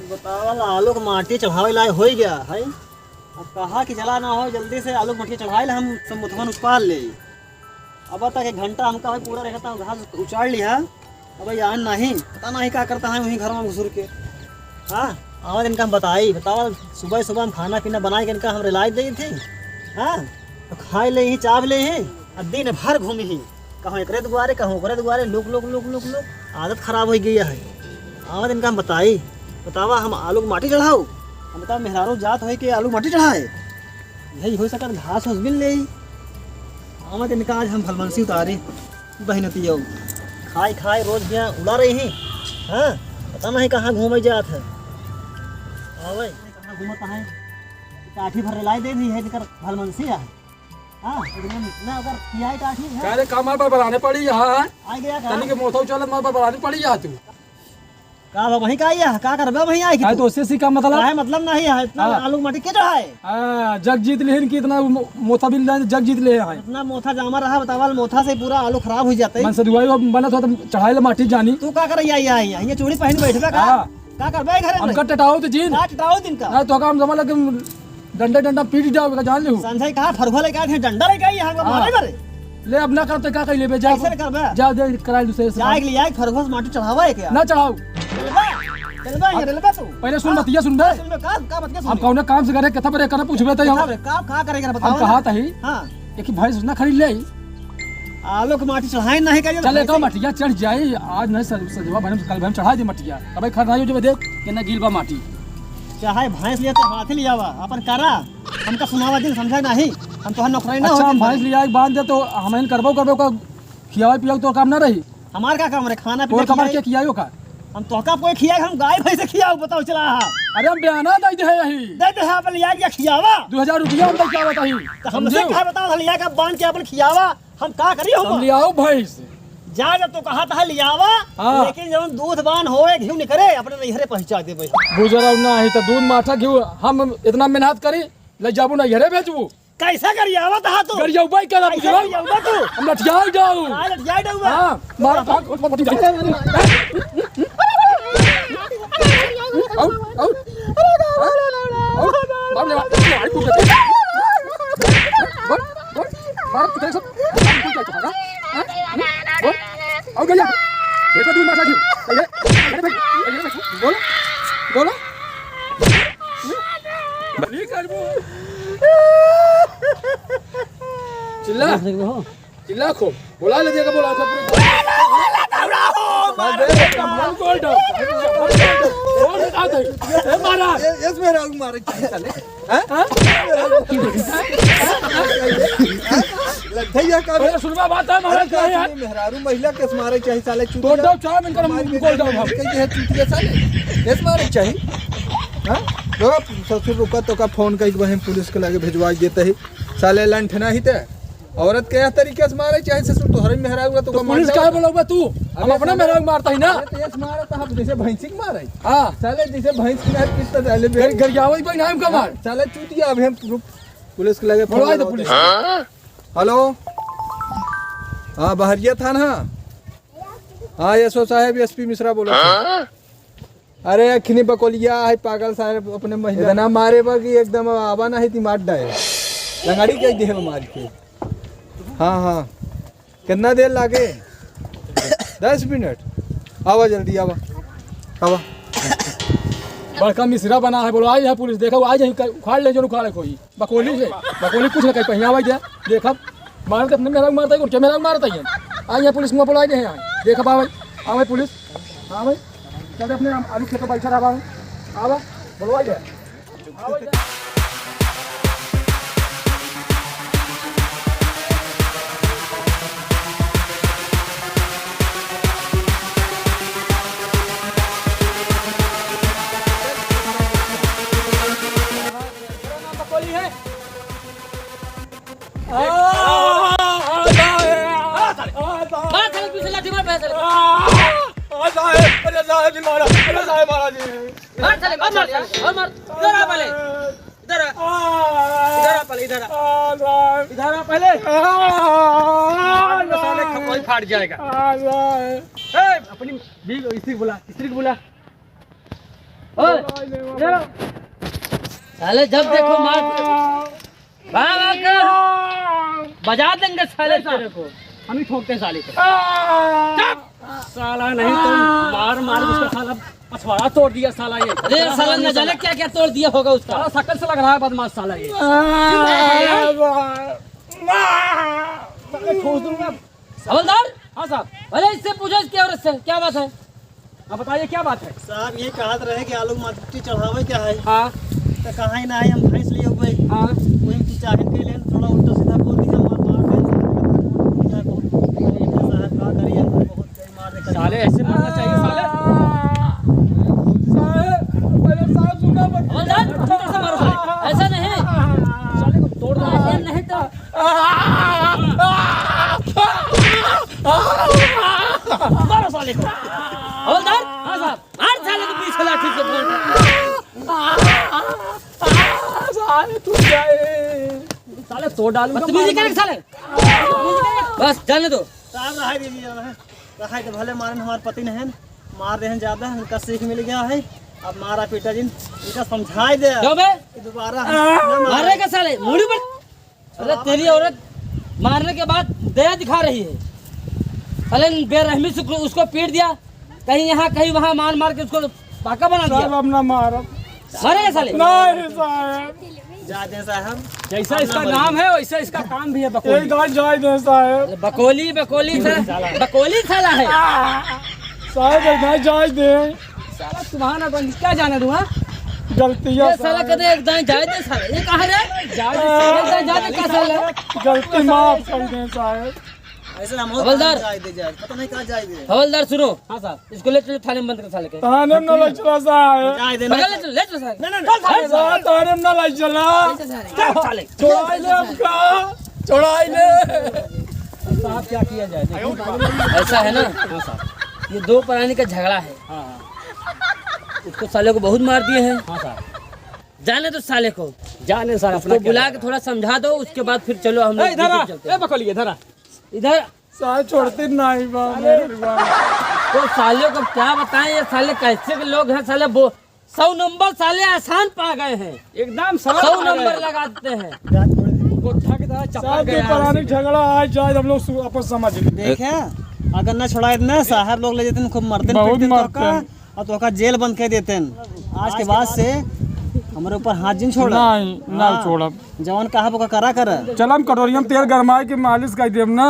बतावल आलू को माटी चढ़ावे लायक हो गया है। अब कहा कि जला ना हो जल्दी से आलू माटी चढ़ाए हम सब मुथवन उपाल ले। अब तक 1 घंटा हमका भाई पूरा रहता हूँ घास उचाड़ लिया। अब यहाँ नहीं पता नहीं क्या करता है वहीं घर में घुसुर के। हाँ आवाज इनका हम बताओ सुबह सुबह हम खाना पीना बना के इनका हम रिलाई दी थी। हाँ तो खाए ले ही चाव ले ही और दिन भर घूमी ही कहूँ एकरे दुआरे कहूँ ओकरे दुआरे look look look look look आदत खराब हो गई है। आवाज इनका हम बतावा हम आलू को माटी चढ़ाओ। हम बताओ मेहरारू जात हो के आलू माटी चढ़ाए यही हो सकता घास वास मिल ले। आमद इनका आज हम फलमनसी उतारे बहनती हो खाए खाए रोज यहाँ उड़ा रही हैं। हाँ पता नहीं कहाँ घूमे जात है। भाई कहाँ घूमता है काठी भर लाई दे दी है निकर फलमनसी है। हाँ इतना अगर किया है काठी है अरे कमर पर बनाने पड़ी यहाँ आ गया तनी के मोथो चल मर पर बनानी पड़ी यहाँ तू का वहीं का आया का करबे वहीं आई तो उससे सी का मतलब है मतलब नहीं है इतना आलू माटी के चढ़ाए। हां जग जीत लेहन कि इतना मोथा बिल जग जीत ले है इतना मोथा जामा रहा बतावल मोथा से पूरा आलू खराब हो जाता है। मन से दुआई बनत हो तो चढ़ाई ले माटी जानी तू का कर आई ये चूड़ी पहन बैठबे का करबे घर में हम कटटाओ तो जीन कटटाओ दिन का तो काम जमा लगे डंडा डंडा पीट जाओ जान ले संजय कहा फरगो ले का डंडा ले का यहां मारे मारे ले अब ना करते का कह लेबे जा कैसे करबे जा दे कराई दूसरे से जाए लिया फरगो से माटी चढ़ावा है क्या ना चढ़ाओ चलबा ये रेलबा तू पहले सुन मतिया सुन बे का मत के सुन हम कौन काम से करे कथा पर करना पूछबे त हम का करेगा बताओ हम कहा तही हां एक भैंस ना खरीद ले आलू के माटी चढ़ाए नहीं करिए चले का मटिया चढ़ जाए आज नहीं सजवा बहन कल बहन चढ़ा दे मटिया अबे खरना जो देख केना गिलबा माटी चाहे भैंस लिया तो हाथ लिया वा अपन करा हमका सुनावा दिन समझा नहीं हम तो नौकरी ना अच्छा हम भैंस लिया बांध दे तो हम करबो का खियावे पियावे तो काम ना रही हमार का काम रे खाना पीना और कमर के खियायो का हम तोका कोई खिया हम गाय भैंस खियाओ बताओ चला। अरे हम बयाना दे दे यही दे दे अपन लिया के खियावा 2000 रुपया हम क्या बताई तो हमसे कहा बताओ लिया का बांध के अपन खियावा हम का करी हम लियाओ भैंस जा जब तो कहा था लियावा लेकिन जब दूध बान होए घी निकरे अपने नैहरे पहुंचा दे भाई गुजरा ना ही तो दूध माठा घी हम इतना मेहनत करी ले जाबू नैहरे भेजबू कैसा करियावा था तू करियो भाई करा बुझो तू हम लठिया जाऊ आ लठिया जाऊ हां मार आओ आओ बाप ले मार कूद दे मार तू कैसे आओ गया बेटा दूध मार साजियो बोलो बोलो बनी करबो चिल्ला चिल्ला खो बुला ले देगा बुला पूरे मारा यस मेरा मारे चले लठैया का सुनवा बात है महाराज क्या है मेहरारू महिला के मारे चाहिए साले तोड़ दो चाय में कर बोल दो हम कहिए है चुटिया साले इस मारे चाहिए हां लो ससुर रुका तो का फोन कई बहन पुलिस के लगे भेजवा देते है साले लंठना ही ते औरत के तरीके से मारे चाहे ससुर तोहरे मेहरारू तो पुलिस काहे बोलबा तू हम अपना मेहरारू मारता ही ना ये मारे तो हम जैसे भैंसी के मारे हां साले जैसे भैंस की नाम कितना डाले घर जावे कोई नाम का मार साले चुटिया अब हम पुलिस के लगे बोलवाई दो पुलिस हेलो हाँ बहरिया थाना हाँ यशो साहब एसपी मिश्रा बोलो अरे अखनी बकोलिया है पागल साहब अपने महिला ना मारे बाकी एकदम आवा ना है ती मार डाए लंगाड़ी के दे मार के हाँ हाँ कितना देर लागे 10 मिनट आवा जल्दी आवा आवा बड़का मिश्रा बना है बोलो आज है पुलिस देखो आज ही उखाड़ ले जो उखाड़े कोई बकोली से बकोली कुछ ना कहीं पहिया आवा जा देखा मारते अपने मेरा मारता है क्या मेरा मारता है आज यहाँ पुलिस में बुलाए हैं देखा भाई हाँ भाई पुलिस हाँ भाई चल अपने आलू खेत बैठा रहा आवा बुलवाई दे साले इधर आ पहले साले खपाई फाट जाएगा। अपनी स्त्री को बुला। ओए इधर आओ। साले जब देखो मार बजा देंगे साले तेरे को। हम ही ठोकते हैं साले को। साला नहीं तो मार उसका साला पछवाड़ा तोड़ दिया साला ये। अरे साला न जाने क्या क्या तोड़ दिया होगा उसका। साला शकल से लग रहा है बदमाश साला ये। ठोक दूंगा। हवलदार, हाँ साहब। अरे इससे पूछो इसकी औरत से क्या बात है। आप बताइए क्या बात है। साहब ये कहत रहे कि आलू मट्टी चढ़ावे क्या है, हाँ तो कहाँ ही ना है, हम भैंस लिए हुए हाँ वही की चाहे के लिए थोड़ा उल्टा सीधा बोल दिया, मार साहब का करिए, बहुत कई मार दे साले ऐसे मारना चाहिए साले। हवलदार अंदर से मारो साले। ऐसा नहीं साले को तोड़ दो। ऐसे नहीं तो मारो साले को। हवलदार, हाँ साहब, मार साले को पीछे लाठी से साले तू जाए। साले तोड़ डालूंगा। बदतमीजी करे साले। बस जाने दो। साहब रहा दीजिए, रहा तो भले मारन हमारे पति ने है, मार रहे हैं ज्यादा, इनका सीख मिल गया है, अब मारा पीटा जिन इनका समझाई दे क्यों बे कि दोबारा न मार रहे का साले मुड़ी पर। अरे तेरी औरत मारने के बाद दया दिखा रही है। साले बेरहमी से उसको पीट दिया, कहीं यहाँ कहीं वहाँ मार के उसको पाका बना दिया। अब ना मारो। मारेगा साले। नहीं साहब। जा दे साहब, जैसा इसका नाम है वैसा इसका काम भी है। बकोली जाए दे साहब। बकोली साला है। साहब जाए दे। साला तुम्हारा बंद क्या जाने दूँ। गलतियाँ ये साला कदे एक दाएं जाए दे साले। ये कहाँ रे जाए क्या साले। गलती माफ कर दे साहब। ऐसे हम हवलदार। जाए दे जाए, पता नहीं कहाँ जाए दे, हवलदार सुनो। हाँ साहब। इसको ले चलो थाने में बंद कर साले के। थाने में न चला साहब। जाए दे पकड़ ले चलो साले। साहब थाने में न चला। साले छोड़ाई ले हमका। छोड़ाई ले। साहब क्या किया जाए। ऐसा है ना, ये दो प्राणी का झगड़ा है। उसको साले को बहुत मार दिए हैं। हाँ साहब। जाने दो साले को। जाने साहब उसको बुला के थोड़ा समझा दो, उसके बाद फिर चलो हम लोग इधर आ। चलते हैं। बकोली इधर आ। इधर साहब छोड़ते नहीं तो साले को क्या बताएं, ये साले कैसे के लोग हैं साले। 100 नंबर साले आसान पा गए हैं, एकदम 100 नंबर लगाते हैं। गोठा की तरह चपा गया। झगड़ा आज जाए हम लोग अपन समझ देखे अगर न छोड़ाए ना साहब लोग ले जाते हैं, खूब मरते बहुत पीटते मारते हैं, हैं। और तो का जेल बंद कर देते हैं। आज के बाद से हमारे ऊपर हाथ जिन छोड़ा नहीं छोड़ा। जवान कहा करा कर चल हम कटोरियम तेल गरमाए के मालिश कर देम ना।